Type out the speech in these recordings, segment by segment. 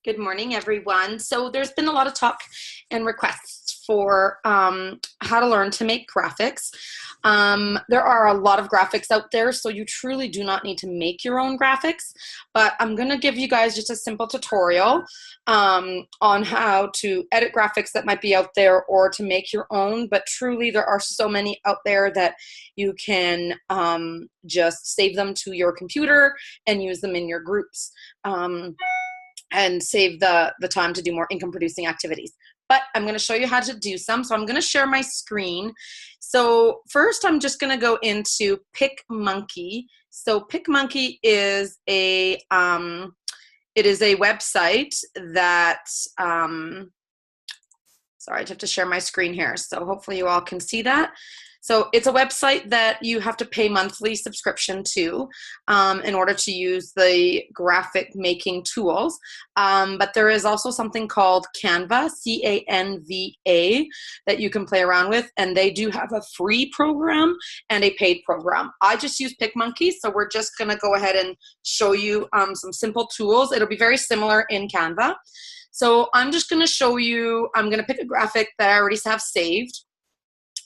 Good morning, everyone. So there's been a lot of talk and requests for how to learn to make graphics. There are a lot of graphics out there, so you truly do not need to make your own graphics, but I'm going to give you guys just a simple tutorial on how to edit graphics that might be out there or to make your own, but truly there are so many out there that you can just save them to your computer and use them in your groups. And save the time to do more income producing activities. But I'm going to show you how to do some. So I'm going to share my screen. So first I'm just going to go into PicMonkey. So PicMonkey is a website that sorry, I have to share my screen here. So hopefully you all can see that. So it's a website that you have to pay monthly subscription to in order to use the graphic making tools. But there is also something called Canva, C-A-N-V-A, that you can play around with. And they do have a free program and a paid program. I just use PicMonkey, so we're just going to go ahead and show you some simple tools. It'll be very similar in Canva. So I'm just going to show you, I'm going to pick a graphic that I already have saved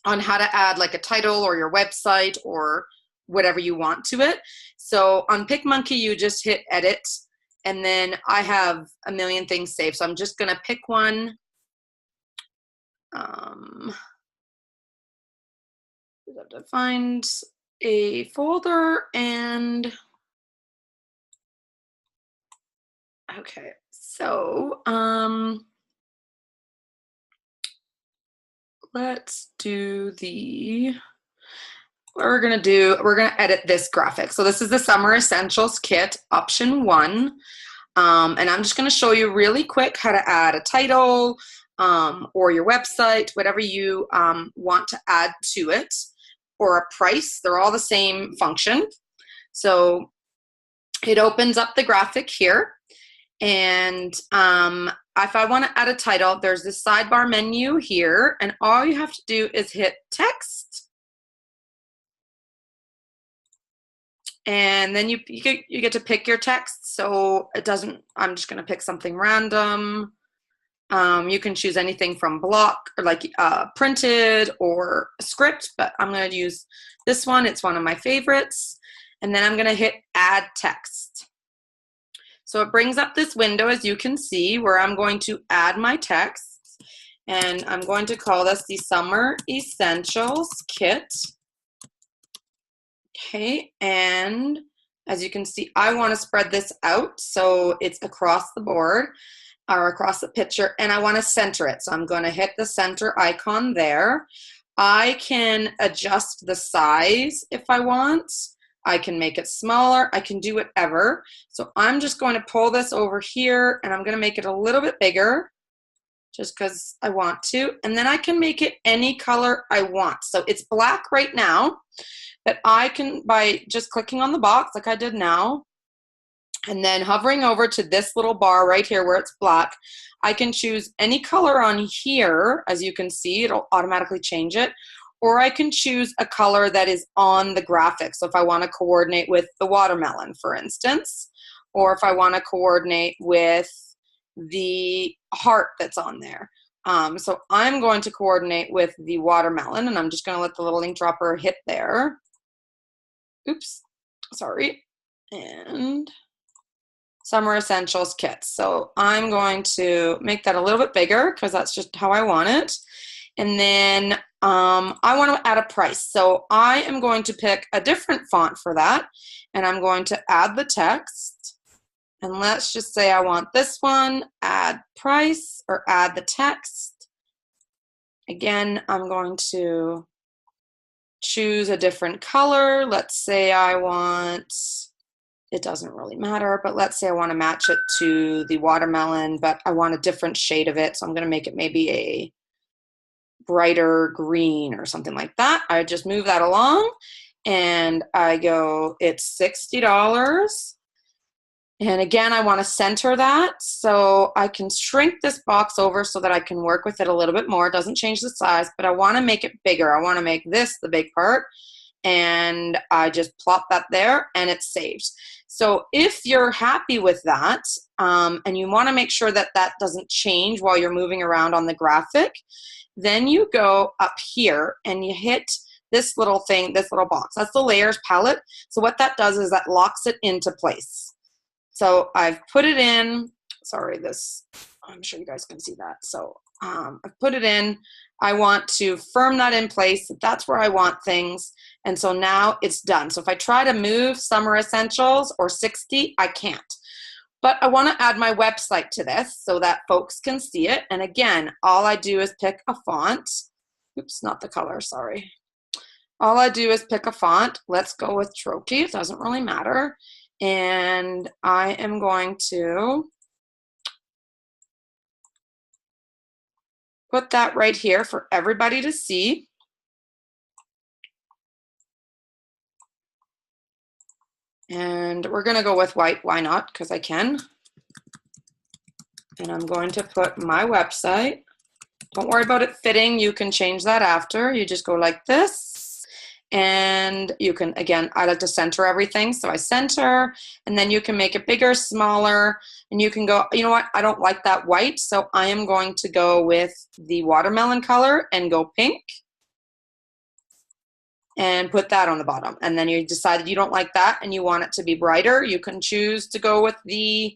on how to add like a title or your website or whatever you want to it. So on PicMonkey, you just hit edit, and then I have a million things saved. So I'm just gonna pick one. I have to find a folder and, okay, so let's do what we're gonna do, we're gonna edit this graphic. So this is the Summer Essentials Kit, option 1. And I'm just gonna show you really quick how to add a title or your website, whatever you want to add to it, or a price. They're all the same function. So it opens up the graphic here. And if I want to add a title, there's this sidebar menu here, and all you have to do is hit text, and then you get to pick your text. So it doesn't, I'm just going to pick something random. You can choose anything from block or like printed or a script, but I'm going to use this one. It's one of my favorites. And then I'm going to hit add text. So it brings up this window, as you can see, where I'm going to add my text, and I'm going to call this the Summer Essentials Kit. Okay, and as you can see, I want to spread this out so it's across the board or across the picture, and I want to center it. So I'm going to hit the center icon there. I can adjust the size if I want. I can make it smaller. I can do whatever. So I'm just going to pull this over here, and I'm going to make it a little bit bigger just because I want to. And then I can make it any color I want. So it's black right now, but I can, by just clicking on the box like I did now, and then hovering over to this little bar right here where it's black, I can choose any color on here. As you can see, it'll automatically change it. Or I can choose a color that is on the graphic. So if I want to coordinate with the watermelon, for instance, or if I want to coordinate with the heart that's on there. So I'm going to coordinate with the watermelon, and I'm just going to let the little ink dropper hit there. Oops, sorry. And Summer Essentials Kit. So I'm going to make that a little bit bigger because that's just how I want it. And then I want to add a price. So I am going to pick a different font for that, and I'm going to add the text. And let's just say I want this one, add price, or add the text. Again, I'm going to choose a different color. Let's say I want, it doesn't really matter, but let's say I want to match it to the watermelon, but I want a different shade of it. So I'm going to make it maybe a brighter green or something like that. I just move that along, and I go, it's $60. And again, I want to center that, so I can shrink this box over so that I can work with it a little bit more. It doesn't change the size, but I want to make it bigger. I want to make this the big part, and I just plop that there, and it's saved. So if you're happy with that, and you want to make sure that that doesn't change while you're moving around on the graphic, then you go up here and you hit this little thing, this little box. That's the layers palette. So what that does is that locks it into place. So I've put it in, sorry, this, I'm sure you guys can see that. So I've put it in. I want to firm that in place. That's where I want things. And so now it's done. So if I try to move Summer Essentials or 60, I can't. But I want to add my website to this so that folks can see it. And again, all I do is pick a font. Oops, not the color, sorry. All I do is pick a font. Let's go with Troche. It doesn't really matter. And I am going to put that right here for everybody to see. And we're going to go with white. Why not? Because I can. And I'm going to put my website. Don't worry about it fitting. You can change that after. You just go like this. And you can, again, I like to center everything. So I center, and then you can make it bigger, smaller, and you can go, you know what, I don't like that white. So I am going to go with the watermelon color and go pink. And put that on the bottom. And then you decided you don't like that and you want it to be brighter. You can choose to go with the,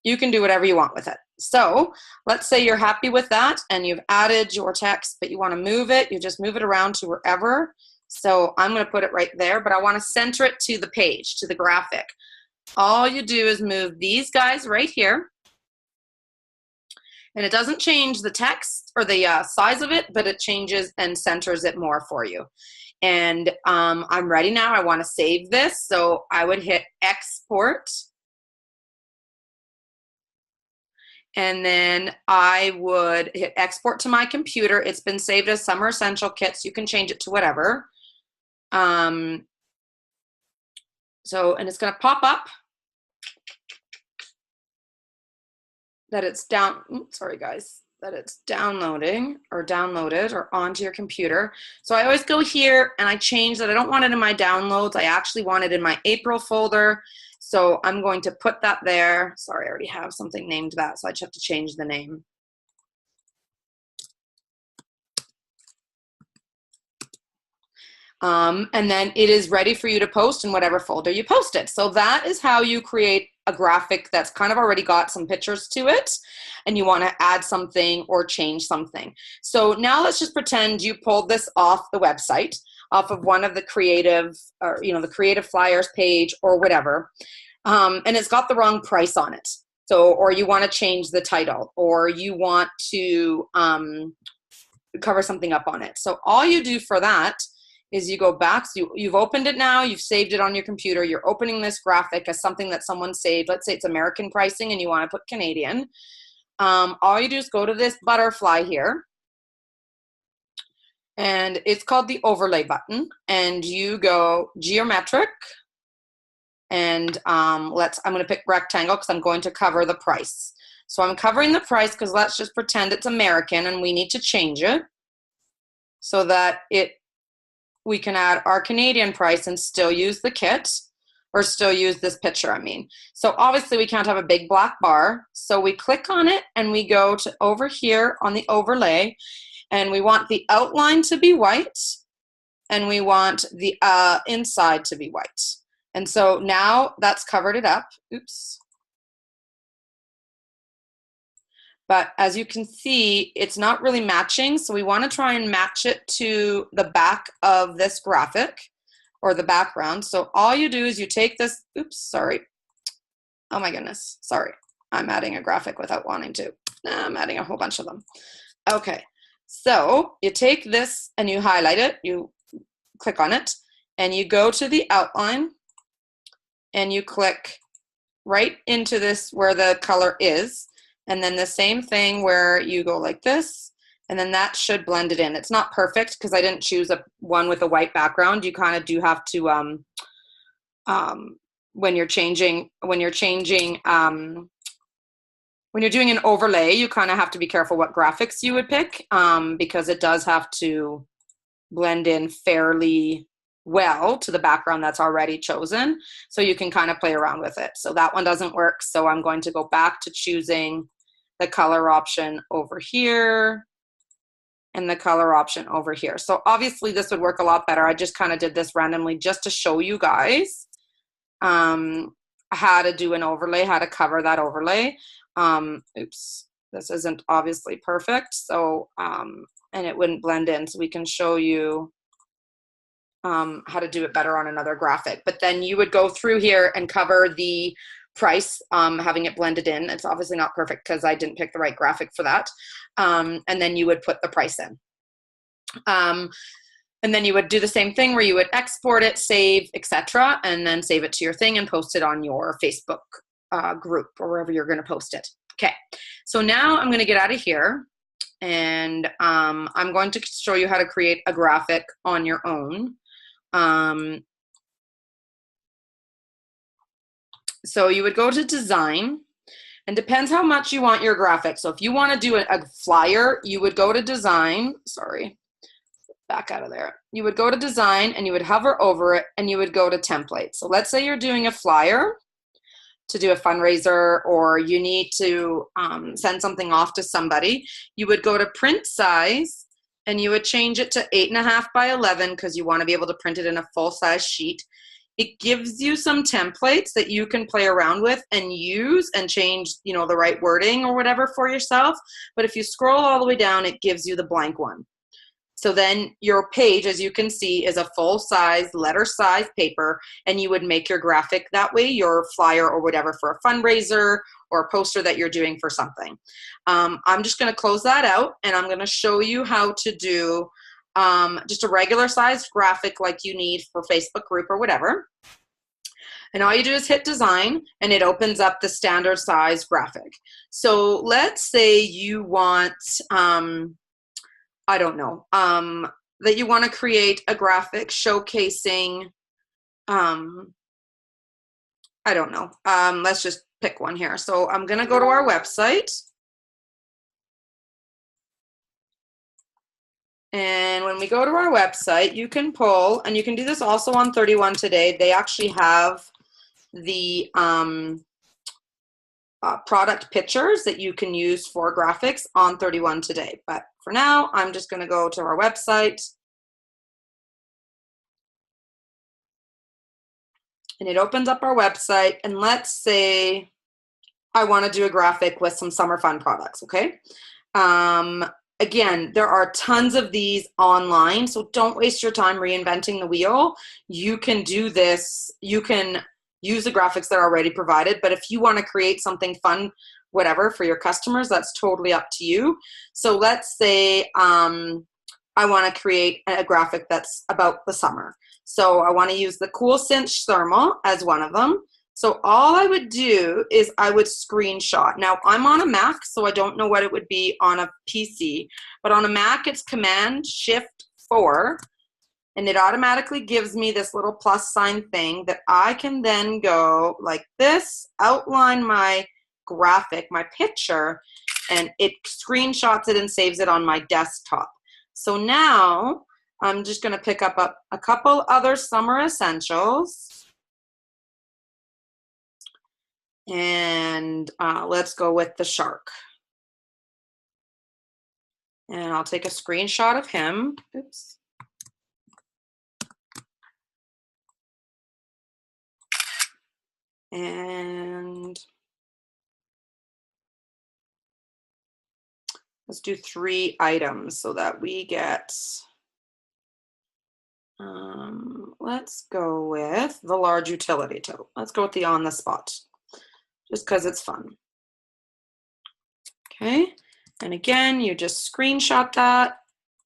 you can do whatever you want with it. So let's say you're happy with that and you've added your text, but you want to move it. You just move it around to wherever. So I'm going to put it right there, but I want to center it to the page, to the graphic. All you do is move these guys right here. And it doesn't change the text or the size of it, but it changes and centers it more for you. And I'm ready now. I want to save this. So I would hit export. And then I would hit export to my computer. It's been saved as Summer Essential Kits. You can change it to whatever. And it's going to pop up that it's that it's downloading or downloaded or onto your computer. So I always go here and I change that. I don't want it in my downloads. I actually want it in my April folder. So I'm going to put that there. Sorry, I already have something named that, so I just have to change the name. And then it is ready for you to post in whatever folder you post it. So that is how you create a graphic that's kind of already got some pictures to it and you want to add something or change something. So now let's just pretend you pulled this off the website, off of one of the creative, or the creative flyers page or whatever, and it's got the wrong price on it. So, or you want to change the title, or you want to cover something up on it. So all you do for that is you go back, so you've opened it now, you've saved it on your computer, you're opening this graphic as something that someone saved. Let's say it's American pricing and you want to put Canadian. All you do is go to this butterfly here, and it's called the overlay button, and you go geometric, and I'm going to pick rectangle because I'm going to cover the price. So I'm covering the price because let's just pretend it's American and we need to change it so that we can add our Canadian price and still use the kit, or still use this picture, I mean. So obviously we can't have a big black bar. So we click on it and we go to over here on the overlay, and we want the outline to be white and we want the inside to be white. And so now that's covered it up. Oops. But as you can see, it's not really matching. So we want to try and match it to the back of this graphic or the background. So all you do is you take this, oops, sorry. Oh my goodness, sorry. I'm adding a graphic without wanting to. I'm adding a whole bunch of them. Okay, so you take this and you highlight it, you click on it, and you go to the outline and you click right into this where the color is. And then the same thing where you go like this, and then that should blend it in. It's not perfect because I didn't choose one with a white background. You kind of do have to, when you're doing an overlay, you kind of have to be careful what graphics you would pick because it does have to blend in fairly well to the background that's already chosen. So you can kind of play around with it. So that one doesn't work. So I'm going to go back to choosing the color option over here and the color option over here. So obviously this would work a lot better. I just kind of did this randomly just to show you guys how to do an overlay, how to cover that overlay. Oops, this isn't obviously perfect. So, and it wouldn't blend in. So we can show you how to do it better on another graphic. But then you would go through here and cover the price, having it blended in. It's obviously not perfect because I didn't pick the right graphic for that. And then you would put the price in. And then you would do the same thing where you would export it, save, etc., and then save it to your thing and post it on your Facebook group or wherever you're going to post it. Okay, so now I'm going to get out of here, and I'm going to show you how to create a graphic on your own. So you would go to design, and depends how much you want your graphic. So if you want to do a flyer, you would go to design. Sorry. Back out of there. You would go to design and you would hover over it and you would go to template. So let's say you're doing a flyer to do a fundraiser, or you need to send something off to somebody. You would go to print size and you would change it to 8.5 by 11 because you want to be able to print it in a full size sheet. It gives you some templates that you can play around with and use and change, you know, the right wording or whatever for yourself. But if you scroll all the way down, it gives you the blank one. So then your page, as you can see, is a full-size, letter-size paper, and you would make your graphic that way, your flyer or whatever for a fundraiser or a poster that you're doing for something. I'm just going to close that out, and I'm going to show you how to do just a regular-sized graphic like you need for Facebook group or whatever. And all you do is hit design, and it opens up the standard size graphic. So let's say you want... I don't know, that you want to create a graphic showcasing, I don't know, let's just pick one here. So I'm going to go to our website. And when we go to our website, you can pull, and you can do this also on 31 Today. They actually have the product pictures that you can use for graphics on 31 Today. But for now, I'm just going to go to our website. And it opens up our website. And let's say I want to do a graphic with some summer fun products, okay? Again, there are tons of these online, so don't waste your time reinventing the wheel. You can do this. You can use the graphics that are already provided, but if you want to create something fun, whatever, for your customers, that's totally up to you. So let's say I want to create a graphic that's about the summer. So I want to use the Cool Cinch Thermal as one of them. So all I would do is I would screenshot. Now I'm on a Mac, so I don't know what it would be on a PC, but on a Mac it's Command-Shift-4, and it automatically gives me this little plus sign thing that I can then go like this, outline my graphic, my picture, and it screenshots it and saves it on my desktop. So now I'm just going to pick up a couple other summer essentials. And let's go with the shark. And I'll take a screenshot of him. Oops. And let's do 3 items so that we get, let's go with the large utility tote. Let's go with the on the spot, just because it's fun. Okay, and again, you just screenshot that,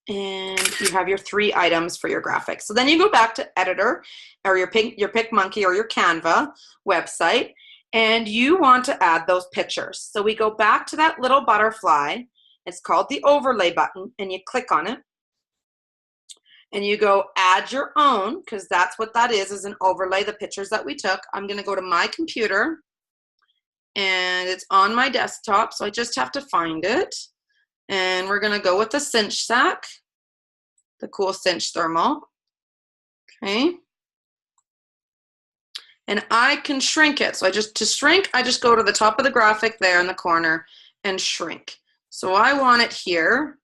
and you have your 3 items for your graphics. So then you go back to editor or your PicMonkey or your Canva website, and you want to add those pictures. So we go back to that little butterfly. It's called the overlay button, and you click on it, and you go add your own, because that's what that is an overlay, the pictures that we took. I'm going to go to my computer, and it's on my desktop, so I just have to find it. And we're going to go with the cinch sack, the Cool Cinch Thermal. Okay. And I can shrink it. So to shrink, I just go to the top of the graphic there in the corner and shrink. So I want it here.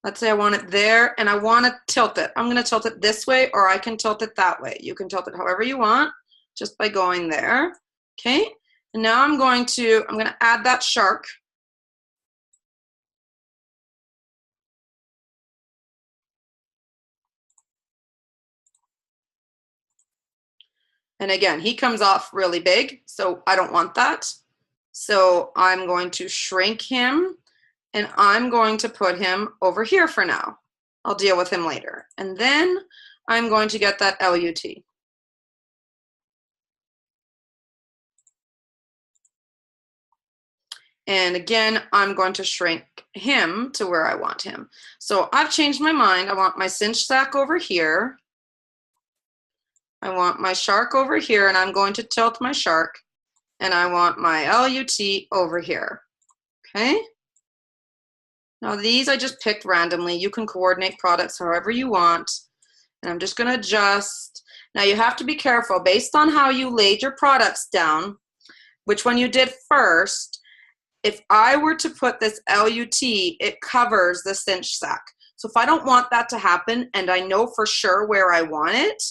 Let's say I want it there and I want to tilt it. I'm going to tilt it this way, or I can tilt it that way. You can tilt it however you want just by going there. Okay. And now I'm going to add that shark. And again, he comes off really big, so I don't want that. So I'm going to shrink him and I'm going to put him over here for now. I'll deal with him later. And then I'm going to get that LUT. And again, I'm going to shrink him to where I want him. So I've changed my mind. I want my cinch sack over here. I want my shark over here, and I'm going to tilt my shark. And I want my LUT over here. Okay? Now these I just picked randomly. You can coordinate products however you want. And I'm just going to adjust. Now you have to be careful based on how you laid your products down, which one you did first. If I were to put this LUT, it covers the cinch sack. So if I don't want that to happen and I know for sure where I want it,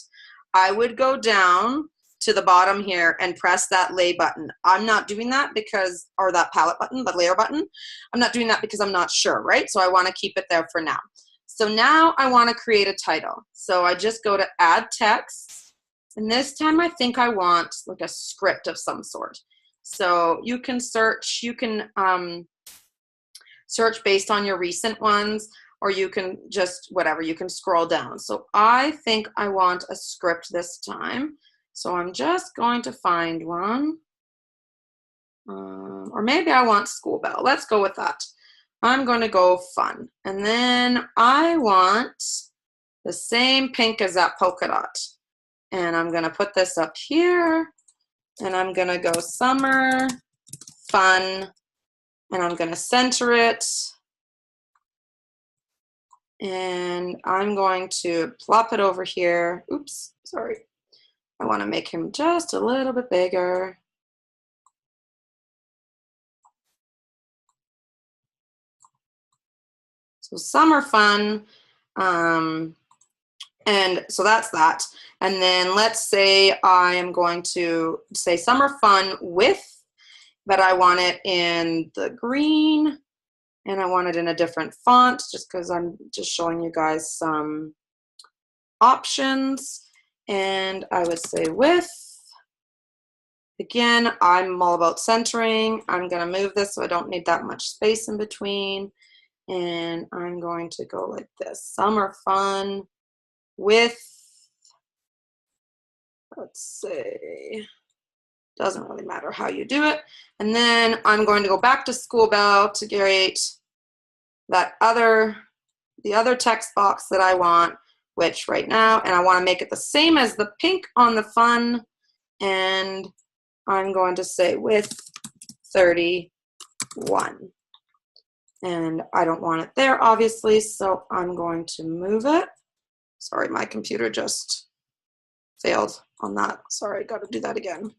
I would go down to the bottom here and press that lay button. I'm not doing that because, or that palette button, the layer button. I'm not doing that because I'm not sure, right? So I want to keep it there for now. So now I want to create a title. So I just go to add text. And this time I think I want like a script of some sort. So you can search, search based on your recent ones, or you can just whatever, you can scroll down. So I think I want a script this time. So I'm just going to find one. Or maybe I want school bell. Let's go with that. I'm going to go fun. And then I want the same pink as that polka dot. And I'm going to put this up here. And I'm going to go summer fun. And I'm going to center it. And I'm going to plop it over here. Oops, sorry. I want to make him just a little bit bigger. So summer fun. And so that's that. And then let's say I am going to say summer fun with, but I want it in the green and I want it in a different font just because I'm just showing you guys some options. And I would say with. Again, I'm all about centering. I'm going to move this so I don't need that much space in between. And I'm going to go like this. Summer fun with, let's say, doesn't really matter how you do it. And then I'm going to go back to school bell to create that the other text box that I want, which right now, and I want to make it the same as the pink on the fun. And I'm going to say with 31. And I don't want it there, obviously, so I'm going to move it. Sorry, my computer just failed on that. Sorry, got to do that again.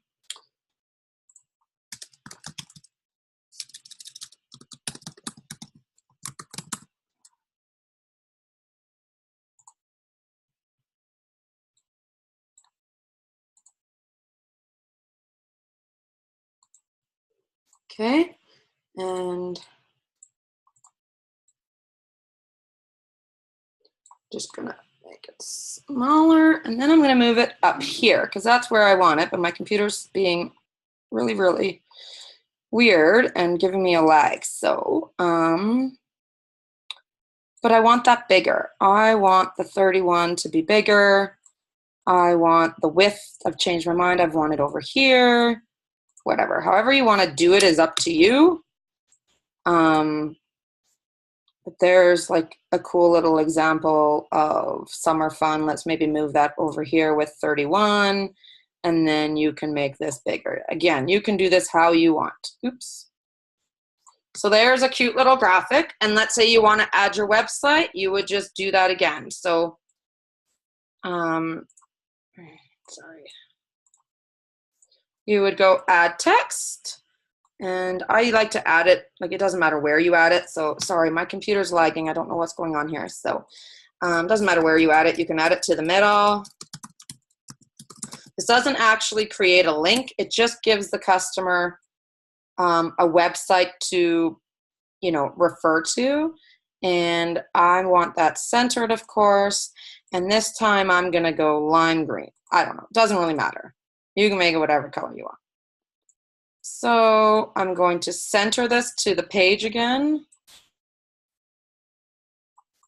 Okay, and just gonna make it smaller, and then I'm gonna move it up here because that's where I want it, but my computer's being really, really weird and giving me a lag. So, but I want that bigger. I want the 31 to be bigger. I want the width. I've changed my mind. I've wanted over here. Whatever. However you want to do it is up to you. But there's like a cool little example of summer fun. Let's maybe move that over here with 31. And then you can make this bigger. Again, you can do this how you want. Oops. So there's a cute little graphic. And let's say you want to add your website, you would just do that again. So Sorry. You would go add text. And I like to add it, like it doesn't matter where you add it. So sorry, my computer's lagging. I don't know what's going on here. So doesn't matter where you add it. You can add it to the middle. This doesn't actually create a link. It just gives the customer a website to, refer to. And I want that centered, of course. And this time I'm going to go lime green. I don't know. It doesn't really matter. You can make it whatever color you want. So I'm going to center this to the page again.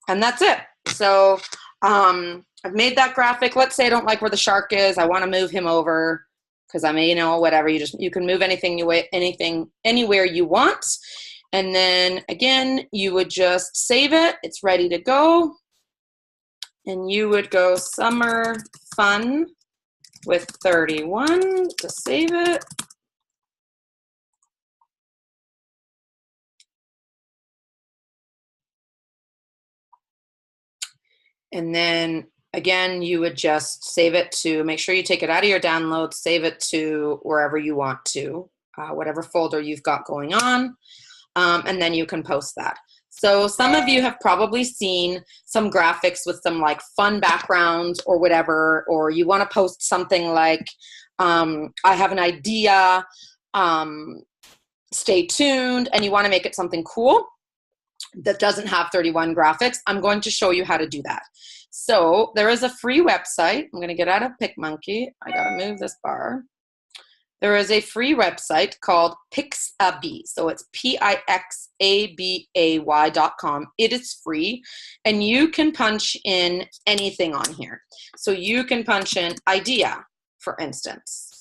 And that's it. So I've made that graphic. Let's say I don't like where the shark is. I want to move him over because I may, whatever. You can move anything anywhere you want. And then again, you would just save it. It's ready to go. And you would go summer fun with 31 to save it. And then again, you would just save it to, make sure you take it out of your downloads, save it to wherever you want to, whatever folder you've got going on, and then you can post that. So some of you have probably seen some graphics with some like fun backgrounds or whatever, or you want to post something like, I have an idea, stay tuned, and you want to make it something cool that doesn't have 31 graphics. I'm going to show you how to do that. So there is a free website. I'm going to get out of PicMonkey. I got to move this bar. There is a free website called Pixabay. So it's Pixabay.com. It is free, and you can punch in anything on here. So you can punch in idea, for instance,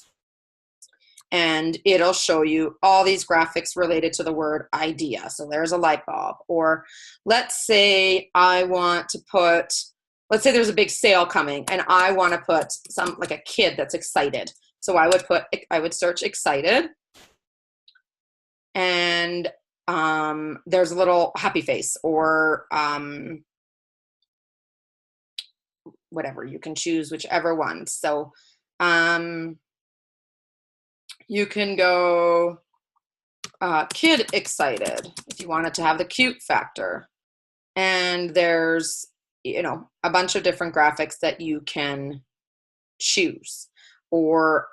and it'll show you all these graphics related to the word idea. So there's a light bulb. Or let's say I want to put, let's say there's a big sale coming and I want to put some, like a kid that's excited. So I would search excited, and there's a little happy face or whatever. You can choose whichever one. So you can go kid excited if you wanted to have the cute factor. And there's, a bunch of different graphics that you can choose. Or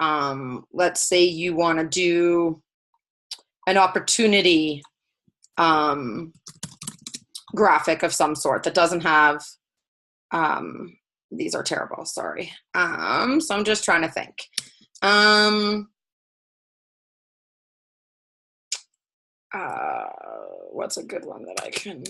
let's say you want to do an opportunity graphic of some sort that doesn't have, these are terrible, sorry. So I'm just trying to think. What's a good one that I can...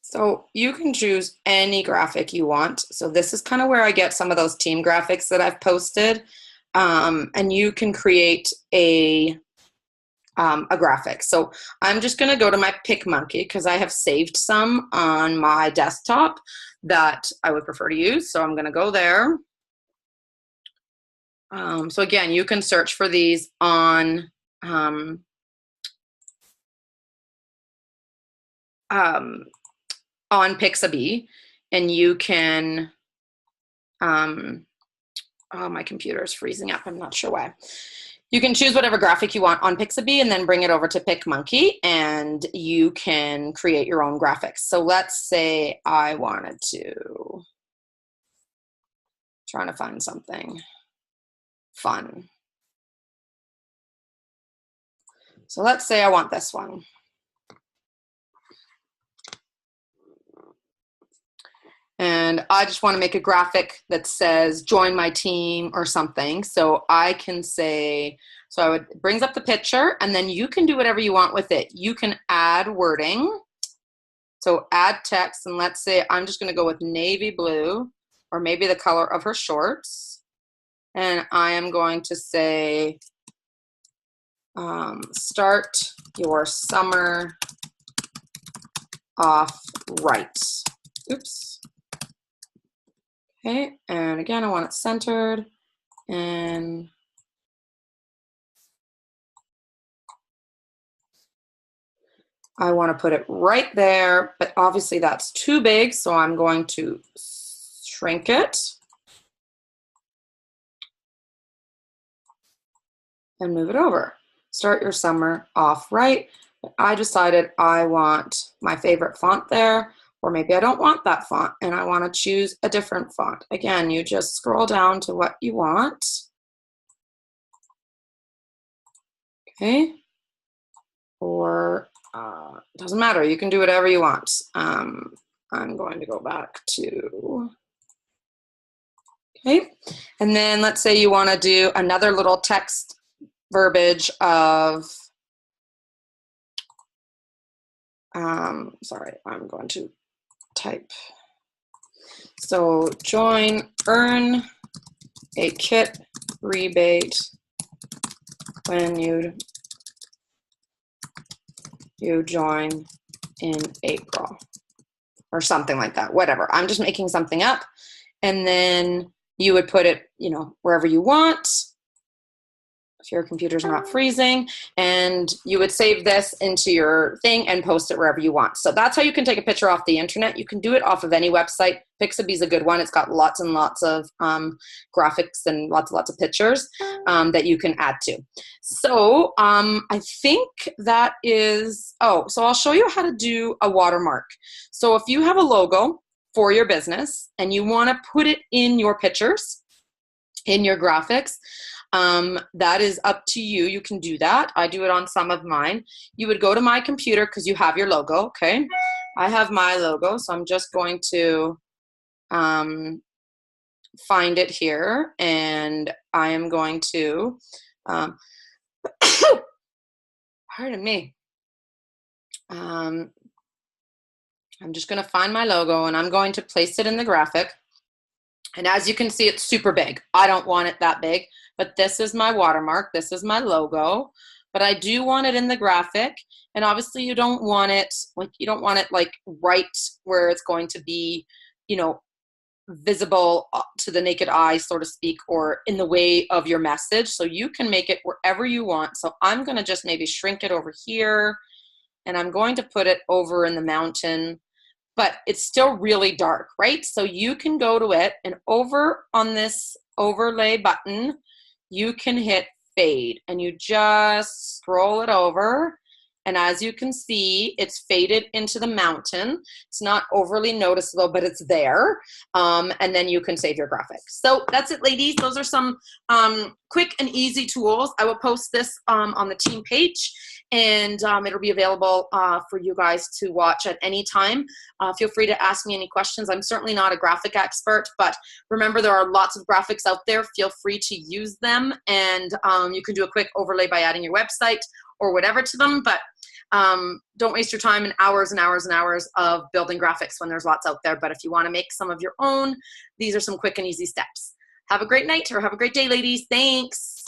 So you can choose any graphic you want. So this is kind of where I get some of those team graphics that I've posted. And you can create a graphic. So I'm just going to go to my PicMonkey because I have saved some on my desktop that I would prefer to use. So I'm going to go there. So again, you can search for these on Pixabay, and you can, oh, my computer is freezing up. I'm not sure why. You can choose whatever graphic you want on Pixabay and then bring it over to PicMonkey, and you can create your own graphics. So let's say I wanted to, trying to find something fun. So let's say I want this one. And I just want to make a graphic that says join my team or something. So I can say, so it brings up the picture, and then you can do whatever you want with it. You can add wording. So add text, and let's say I'm just going to go with navy blue, or maybe the color of her shorts. And I am going to say, start your summer off right. Oops. Okay, and again, I want it centered, and I want to put it right there, but obviously that's too big, so I'm going to shrink it and move it over. Start your summer off right. I decided I want my favorite font there, or maybe I don't want that font and I want to choose a different font. Again, you just scroll down to what you want. Okay. Or doesn't matter, you can do whatever you want. I'm going to go back to, okay. And then let's say you want to do another little text verbiage of, sorry, I'm going to type. So join, earn a kit rebate when you join in April, or something like that, whatever. I'm just making something up. And then you would put it, you know, wherever you want, if your computer's not freezing, and you would save this into your thing and post it wherever you want. So that's how you can take a picture off the internet. You can do it off of any website. Pixabay is a good one. It's got lots and lots of graphics and lots of pictures that you can add to. So I think that is, oh, so I'll show you how to do a watermark. So if you have a logo for your business and you want to put it in your pictures, in your graphics, that is up to you. You can do that. I do it on some of mine. You would go to my computer because you have your logo, okay? I have my logo, so I'm just going to find it here, and I am going to, pardon me. I'm just going to find my logo, and I'm going to place it in the graphic. And as you can see, it's super big. I don't want it that big, but this is my watermark. This is my logo, but I do want it in the graphic. And obviously you don't want it like right where it's going to be, you know, visible to the naked eye, so to speak, or in the way of your message. So you can make it wherever you want. So I'm going to just maybe shrink it over here, and I'm going to put it over in the mountain. But it's still really dark, right? So you can go to it, and over on this overlay button, you can hit fade, and you just scroll it over. And as you can see, it's faded into the mountain. It's not overly noticeable, but it's there. And then you can save your graphics. So that's it, ladies. Those are some quick and easy tools. I will post this on the team page, and it'll be available for you guys to watch at any time. Feel free to ask me any questions. I'm certainly not a graphic expert, but remember, there are lots of graphics out there. Feel free to use them, and you can do a quick overlay by adding your website or whatever to them, but don't waste your time in hours and hours and hours of building graphics when there's lots out there. But if you want to make some of your own, these are some quick and easy steps. Have a great night, or have a great day, ladies. Thanks.